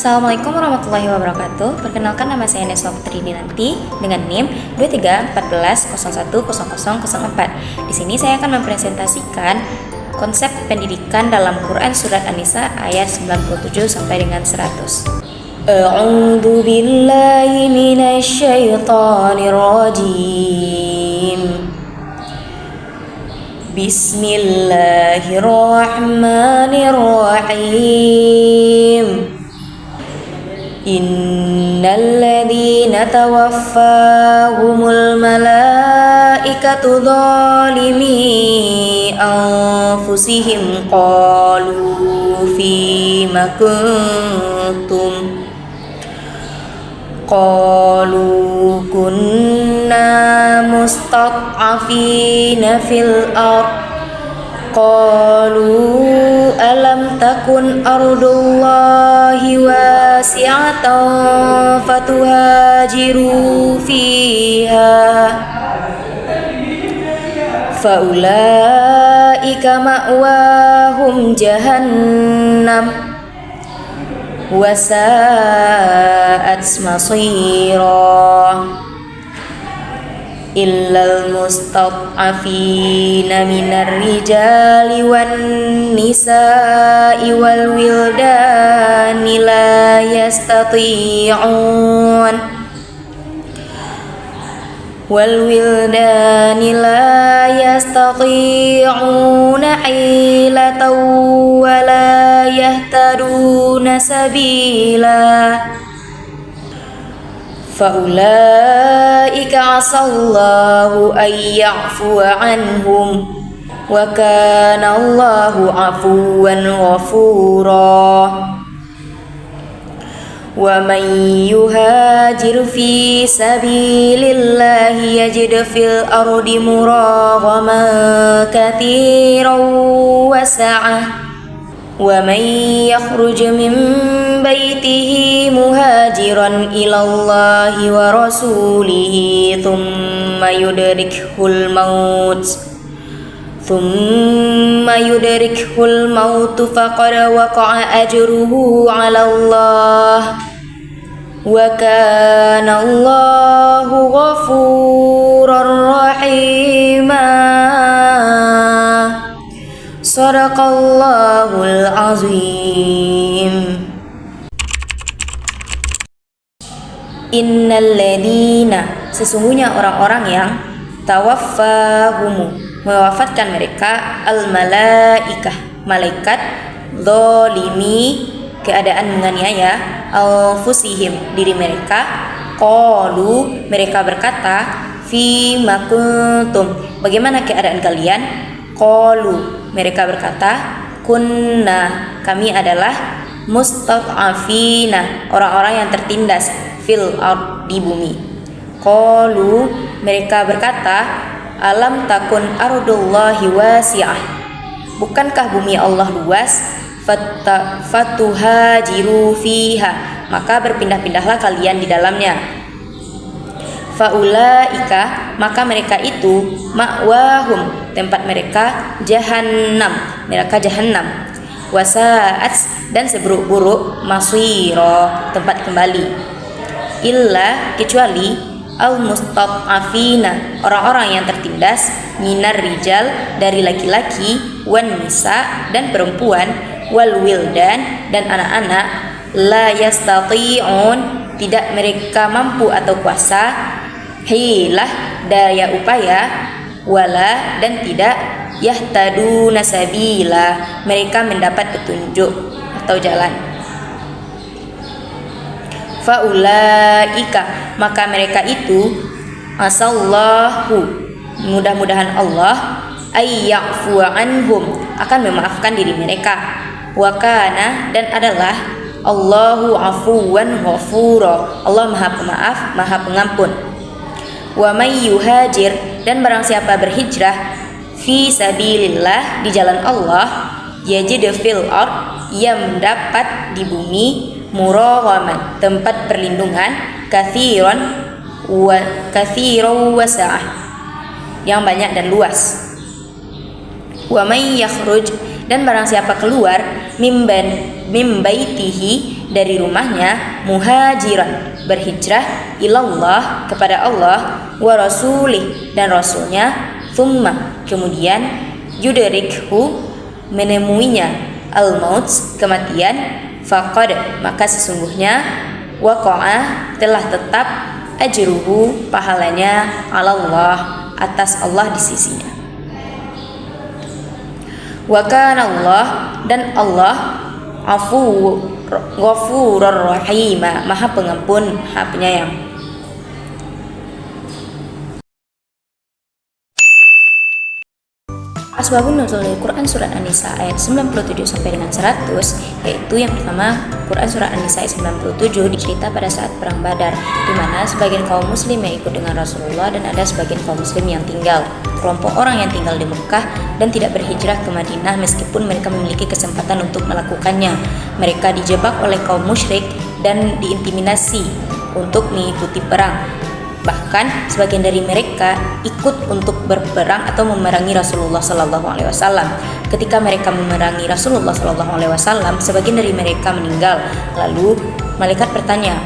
Assalamualaikum warahmatullahi wabarakatuh. Perkenalkan, nama saya Neswa Putri Dinanti dengan NIM 2314010004. Di sini saya akan mempresentasikan konsep pendidikan dalam Quran surat An-Nisa ayat 97 sampai dengan 100. A'udzu billahi minasyaitonir rajim. Bismillahirrahmanirrahim. Innalladzina tawaffahumul malaikatu zalimi anfusihim qalu fima kuntum qalu kunna mustad'afina fil ardh qalu alam takun ardullahi wasi'atan fatuhajiru fiha faulaika ma'wahum jahannam wasa'at masira illal mustad'afina minar rijali wan nisa'i wal wildani la yastati'una hilatan wa la yahtaduna sabila faulaika asallahu an ya'fuwa anhum wa kana Allahu afuwan ghafura. Wa man yuhajir fi sabilillahi yajid fil ardi muraghaman katsiran wa sa'ah. Wa man yakhruj min baitihi muhajiran ilallahi wa rasulihi thumma yudrikhul maut faqad waqa'a ajruhu 'ala Allah wa kana Allahu ghafurar rahima. Shadaqallahul azim. Innalladzina, sesungguhnya orang-orang yang tawaffahumu, mewafatkan mereka, al-malaikah, malaikat, zalimi, keadaan menganiaya, anfusihim, diri mereka, qalu, mereka berkata, fima kuntum, bagaimana keadaan kalian? Qalu, mereka berkata, kunna, kami adalah mustad'afina, orang-orang yang tertindas, fil ard, di bumi. Qalu, mereka berkata, alam takun ardullahi wasi'ah, bukankah bumi Allah luas? Fatuhajiru fiha, maka berpindah-pindahlah kalian di dalamnya. Faulaika, maka mereka itu, ma'wahum, tempat mereka, jahannam, neraka jahannam, wasa'at, dan seburuk-buruk, masiro, tempat kembali. Illa, kecuali al-mustad'afina, orang-orang yang tertindas, minar rijal, dari laki-laki, wan nisa, dan perempuan, wal wildan, dan anak-anak, la yastati'un, tidak mereka mampu atau kuasa, hilah, daya upaya, wala, dan tidak, yahtaduna sabila, mereka mendapat petunjuk atau jalan. Faulaika, maka mereka itu, asallahu, mudah-mudahan Allah, ayya'fuwa anhum, akan memaafkan diri mereka, wa kana, dan adalah Allahu afuwan ghafura, Allah maha pemaaf, maha pengampun. Wa may yuhajir, dan barang siapa berhijrah, fi sabilillah, di jalan Allah, yajid fil ard, ia mendapat di bumi, muraghaman, tempat perlindungan, kathiran wa sa'ah, yang banyak dan luas. Wa may yakhruj, dan barang siapa keluar, mim baitihi, dari rumahnya muhajiran berhijrah ilallah kepada Allah wa rasulih dan rasulnya thumma kemudian yudrikhu menemuinya al-maut kematian faqad maka sesungguhnya waqa'a telah tetap ajruhu pahalanya Allah atas Allah di sisinya. Wa kana Allah dan Allah ghafurur rahim maha pengampun maha penyayang. Asbabun nuzul Quran surat An-Nisa ayat 97 sampai dengan 100, yaitu yang pertama Quran surat An-Nisa ayat 97 dicerita pada saat perang Badar, di mana sebagian kaum muslim yang ikut dengan Rasulullah dan ada sebagian kaum muslim yang tinggal. Kelompok orang yang tinggal di Mekah dan tidak berhijrah ke Madinah meskipun mereka memiliki kesempatan untuk melakukannya. Mereka dijebak oleh kaum musyrik dan diintimidasi untuk mengikuti perang. Bahkan sebagian dari mereka ikut untuk berperang atau memerangi Rasulullah SAW. Ketika mereka memerangi Rasulullah SAW, sebagian dari mereka meninggal. Lalu malaikat bertanya,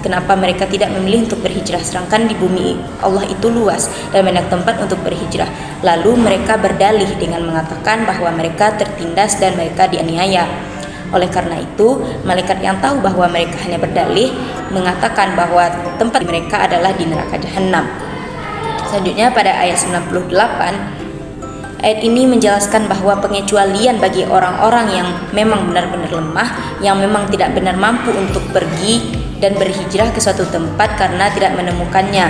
kenapa mereka tidak memilih untuk berhijrah sedangkan di bumi Allah itu luas dan banyak tempat untuk berhijrah. Lalu mereka berdalih dengan mengatakan bahwa mereka tertindas dan mereka dianiaya. Oleh karena itu, malaikat yang tahu bahwa mereka hanya berdalih mengatakan bahwa tempat mereka adalah di neraka jahanam. Selanjutnya pada ayat 98, ayat ini menjelaskan bahwa pengecualian bagi orang-orang yang memang benar-benar lemah, yang memang tidak benar mampu untuk pergi dan berhijrah ke suatu tempat karena tidak menemukannya.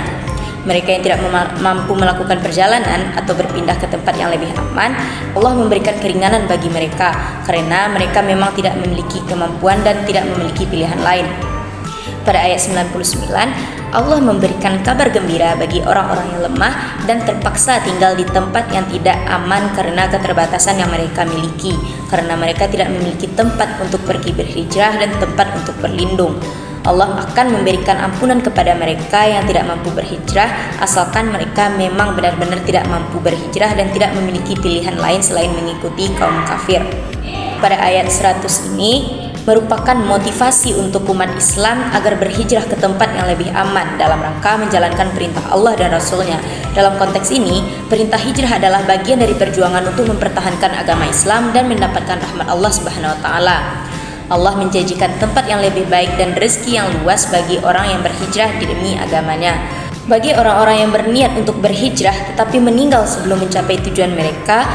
Mereka yang tidak mampu melakukan perjalanan atau berpindah ke tempat yang lebih aman, Allah memberikan keringanan bagi mereka karena mereka memang tidak memiliki kemampuan dan tidak memiliki pilihan lain. Pada ayat 99, Allah memberikan kabar gembira bagi orang-orang yang lemah dan terpaksa tinggal di tempat yang tidak aman karena keterbatasan yang mereka miliki, karena mereka tidak memiliki tempat untuk pergi berhijrah dan tempat untuk berlindung. Allah akan memberikan ampunan kepada mereka yang tidak mampu berhijrah asalkan mereka memang benar-benar tidak mampu berhijrah dan tidak memiliki pilihan lain selain mengikuti kaum kafir. Pada ayat 100 ini merupakan motivasi untuk umat Islam agar berhijrah ke tempat yang lebih aman dalam rangka menjalankan perintah Allah dan Rasul-Nya. Dalam konteks ini, perintah hijrah adalah bagian dari perjuangan untuk mempertahankan agama Islam dan mendapatkan rahmat Allah Subhanahu wa taala. Allah menjanjikan tempat yang lebih baik dan rezeki yang luas bagi orang yang berhijrah demi agamanya. Bagi orang-orang yang berniat untuk berhijrah tetapi meninggal sebelum mencapai tujuan mereka,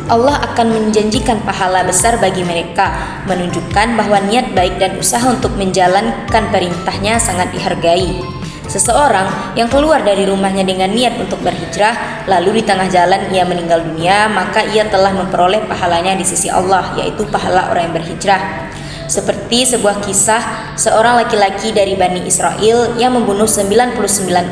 Allah akan menjanjikan pahala besar bagi mereka, menunjukkan bahwa niat baik dan usaha untuk menjalankan perintahnya sangat dihargai. Seseorang yang keluar dari rumahnya dengan niat untuk berhijrah, lalu di tengah jalan ia meninggal dunia, maka ia telah memperoleh pahalanya di sisi Allah, yaitu pahala orang yang berhijrah. Seperti sebuah kisah seorang laki-laki dari Bani Israel yang membunuh 99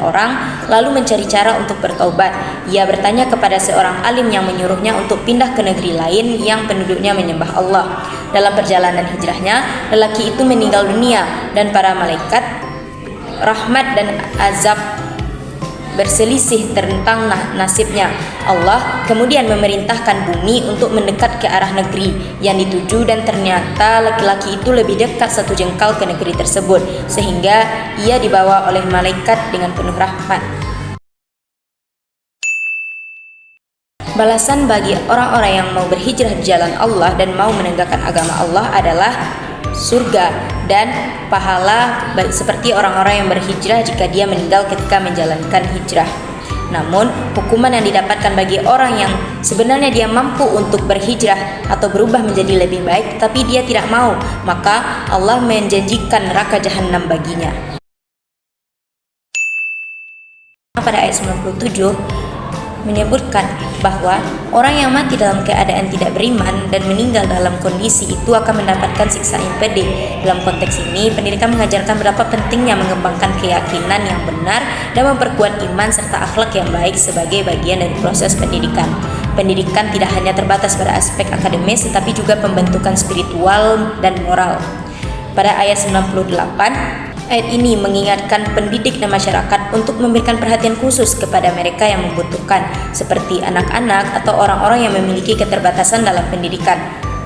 orang lalu mencari cara untuk bertaubat. Ia bertanya kepada seorang alim yang menyuruhnya untuk pindah ke negeri lain yang penduduknya menyembah Allah. Dalam perjalanan hijrahnya, lelaki itu meninggal dunia dan para malaikat rahmat dan azab berselisih tentang nasibnya. Allah kemudian memerintahkan bumi untuk mendekat ke arah negeri yang dituju dan ternyata laki-laki itu lebih dekat satu jengkal ke negeri tersebut sehingga ia dibawa oleh malaikat dengan penuh rahmat. Balasan bagi orang-orang yang mau berhijrah di jalan Allah dan mau menegakkan agama Allah adalah surga dan pahala seperti orang-orang yang berhijrah jika dia meninggal ketika menjalankan hijrah. Namun, hukuman yang didapatkan bagi orang yang sebenarnya dia mampu untuk berhijrah atau berubah menjadi lebih baik tapi dia tidak mau, maka Allah menjanjikan neraka jahanam baginya. Pada ayat 97 menyebutkan bahwa orang yang mati dalam keadaan tidak beriman dan meninggal dalam kondisi itu akan mendapatkan siksa yang pedih. Dalam konteks ini, pendidikan mengajarkan betapa pentingnya mengembangkan keyakinan yang benar dan memperkuat iman serta akhlak yang baik sebagai bagian dari proses pendidikan. Pendidikan tidak hanya terbatas pada aspek akademis tetapi juga pembentukan spiritual dan moral. Pada ayat 98, ayat ini mengingatkan pendidik dan masyarakat untuk memberikan perhatian khusus kepada mereka yang membutuhkan, seperti anak-anak atau orang-orang yang memiliki keterbatasan dalam pendidikan.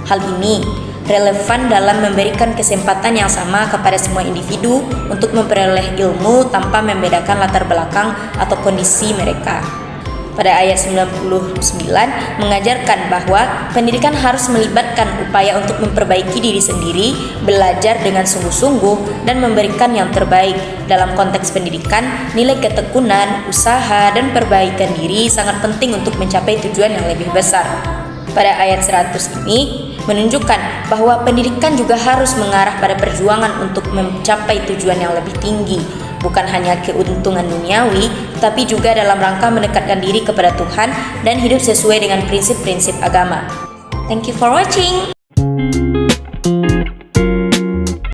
Hal ini relevan dalam memberikan kesempatan yang sama kepada semua individu untuk memperoleh ilmu tanpa membedakan latar belakang atau kondisi mereka. Pada ayat 99 mengajarkan bahwa pendidikan harus melibatkan upaya untuk memperbaiki diri sendiri, belajar dengan sungguh-sungguh, dan memberikan yang terbaik. Dalam konteks pendidikan, nilai ketekunan, usaha, dan perbaikan diri sangat penting untuk mencapai tujuan yang lebih besar. Pada ayat 100 ini menunjukkan bahwa pendidikan juga harus mengarah pada perjuangan untuk mencapai tujuan yang lebih tinggi, bukan hanya keuntungan duniawi, tapi juga dalam rangka mendekatkan diri kepada Tuhan dan hidup sesuai dengan prinsip-prinsip agama. Thank you for watching.